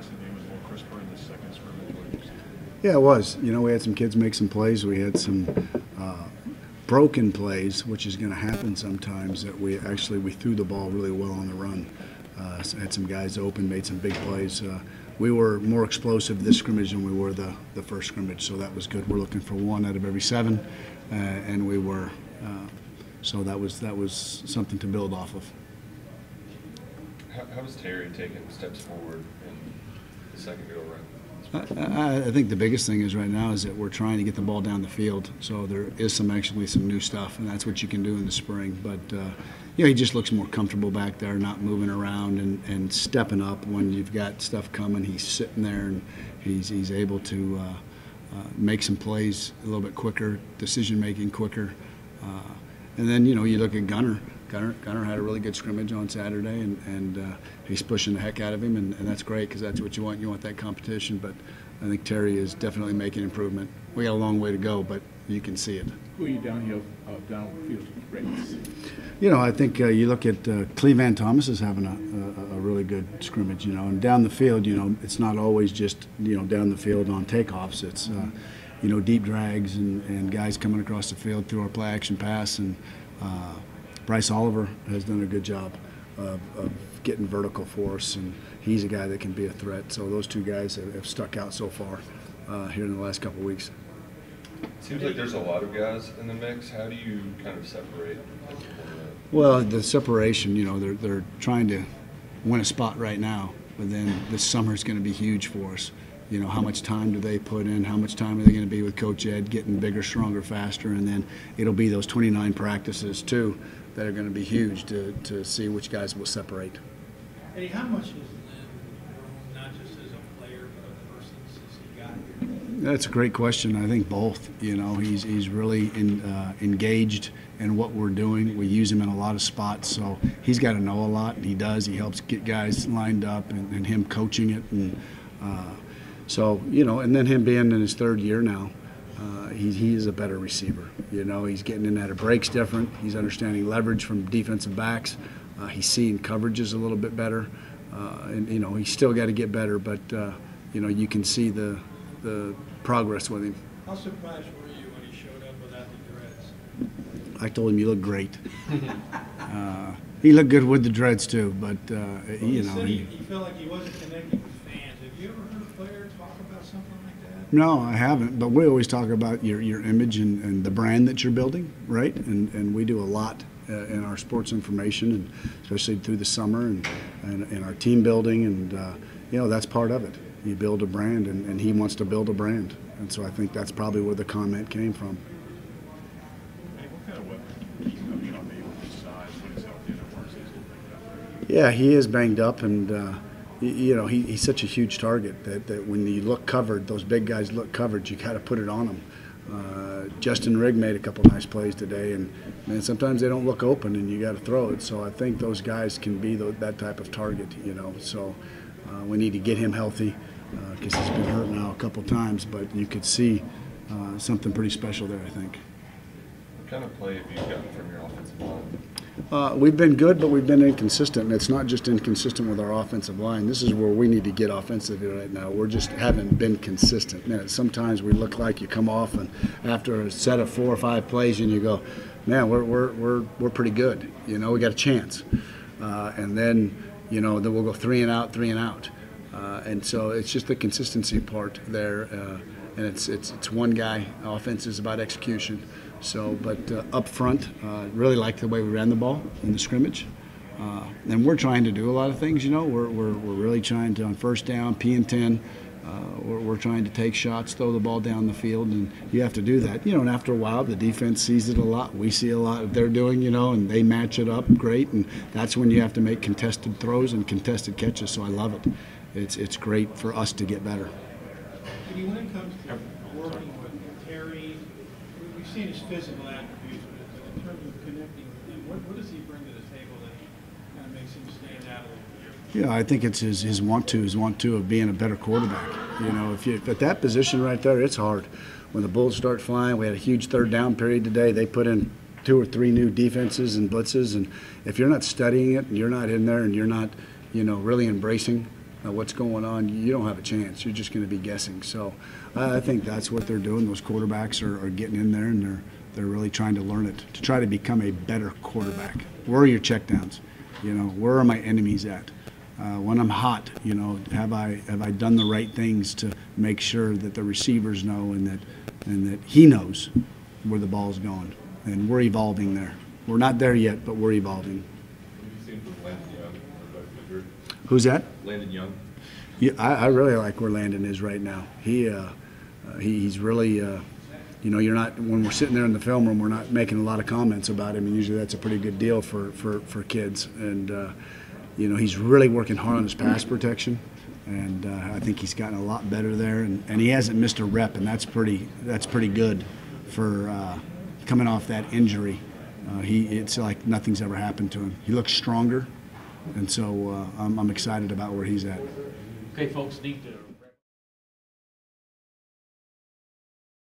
passing game was a little crisper in the second scrimmage. What did you see? Yeah, it was. You know, we had some kids make some plays. We had some broken plays, which is going to happen sometimes, that we threw the ball really well on the run. So had some guys open, made some big plays. We were more explosive this scrimmage than we were the first scrimmage, so that was good. We're looking for 1 out of every 7, and we were. So that was something to build off of. How was Terry taking steps forward in the second go-around? I think the biggest thing is right now is that we're trying to get the ball down the field. So there is actually some new stuff, and that's what you can do in the spring. But you know, he just looks more comfortable back there, not moving around and stepping up when you've got stuff coming. He's sitting there and he's able to make some plays a little bit quicker, decision making quicker. And then you know, you look at Gunner. Gunner had a really good scrimmage on Saturday, and he's pushing the heck out of him, and that's great because that's what you want. You want that competition, but I think Terry is definitely making improvement. We got a long way to go, but you can see it. Who are you downfield rates? You know, I think you look at Cleveland Thomas is having a really good scrimmage, you know, and down the field, you know, it's not always just, you know, down the field on takeoffs. It's, you know, deep drags and guys coming across the field through our play action pass, and Bryce Oliver has done a good job of getting vertical for us, and he's a guy that can be a threat. So those two guys have stuck out so far here in the last couple of weeks. Seems like there's a lot of guys in the mix. How do you kind of separate? Well, the separation, you know, they're trying to win a spot right now, but then this summer is going to be huge for us. You know, how much time do they put in? How much time are they going to be with Coach Ed, getting bigger, stronger, faster? And then it'll be those 29 practices, too, that are going to be huge to see which guys will separate. Eddie, how much has Lynn grown, not just as a player, but a person since he got here? That's a great question. I think both. You know, he's really engaged in what we're doing. We use him in a lot of spots, so he's got to know a lot, and he does. He helps get guys lined up, and him coaching it. And so, you know, and then him being in his 3rd year now, he is a better receiver. You know, he's getting in out of breaks different. He's understanding leverage from defensive backs. He's seeing coverages a little bit better. And, you know, he's still got to get better, but, you know, you can see the progress with him. How surprised were you when he showed up without the dreads? I told him you look great. He looked good with the dreads, too, but, you know. He felt like he wasn't connecting with fans. Have you ever heard a player talk about something like that? No, I haven't, but we always talk about your image and the brand that you're building, right? And we do a lot in our sports information, and especially through the summer and our team building, and you know, that's part of it. You build a brand, and he wants to build a brand, and so I think that's probably where the comment came from. Hey, what kind of weapon he's coming on me with his size when he's healthy and it works? Yeah, he is banged up, and you know, he's such a huge target that when you look covered, those big guys look covered, you got to put it on them. Justin Rigg made a couple nice plays today, and sometimes they don't look open, and you got to throw it. So I think those guys can be that type of target, you know. So we need to get him healthy because he's been hurt now a couple times, but you could see something pretty special there, I think. What kind of play have you gotten from your offensive line? We've been good, but we've been inconsistent, and it's not just inconsistent with our offensive line. This is where we need to get offensively right now. We're just haven't been consistent. Man, sometimes we look like you come off, and after a set of 4 or 5 plays, and you go, man, we're pretty good. You know, we got a chance, and then you know, then we'll go 3 and out, 3 and out, and so it's just the consistency part there, and it's one guy. Offense is about execution. So, but up front, really like the way we ran the ball in the scrimmage. And we're trying to do a lot of things, you know. We're really trying to, on first down, P and 10, we're trying to take shots, throw the ball down the field, and you have to do that. You know, and after a while, the defense sees it a lot. We see a lot of they're doing, you know, and they match it up great, and that's when you have to make contested throws and contested catches, so I love it. It's great for us to get better. When it comes to working with Terry, we've seen his physical attributes, but in terms of connecting with him, what does he bring to the table that kind of makes him stand out a little bit? Yeah, I think it's his want to of being a better quarterback. You know, if at that position right there, it's hard. When the Bulls start flying, we had a huge 3rd down period today. They put in 2 or 3 new defenses and blitzes, and if you're not studying it and you're not in there and you're not, you know, really embracing what's going on, you don't have a chance. You're just going to be guessing. So I think that's what they're doing. Those quarterbacks are getting in there, and they're really trying to learn it, to try to become a better quarterback. Where are your checkdowns? You know, where are my enemies at? When I'm hot, you know, have I done the right things to make sure that the receivers know and that he knows where the ball's going? And we're evolving there. We're not there yet, but we're evolving. What have you seen from Landon Young? Who's that? Landon Young. Yeah, I really like where Landon is right now. He's really, you know, you're not, when we're sitting there in the film room, we're not making a lot of comments about him, and usually that's a pretty good deal for kids. And you know, he's really working hard on his pass protection, and I think he's gotten a lot better there. And he hasn't missed a rep, and that's pretty good for coming off that injury. It's like nothing's ever happened to him. He looks stronger, and so I'm excited about where he's at. Okay, folks, need to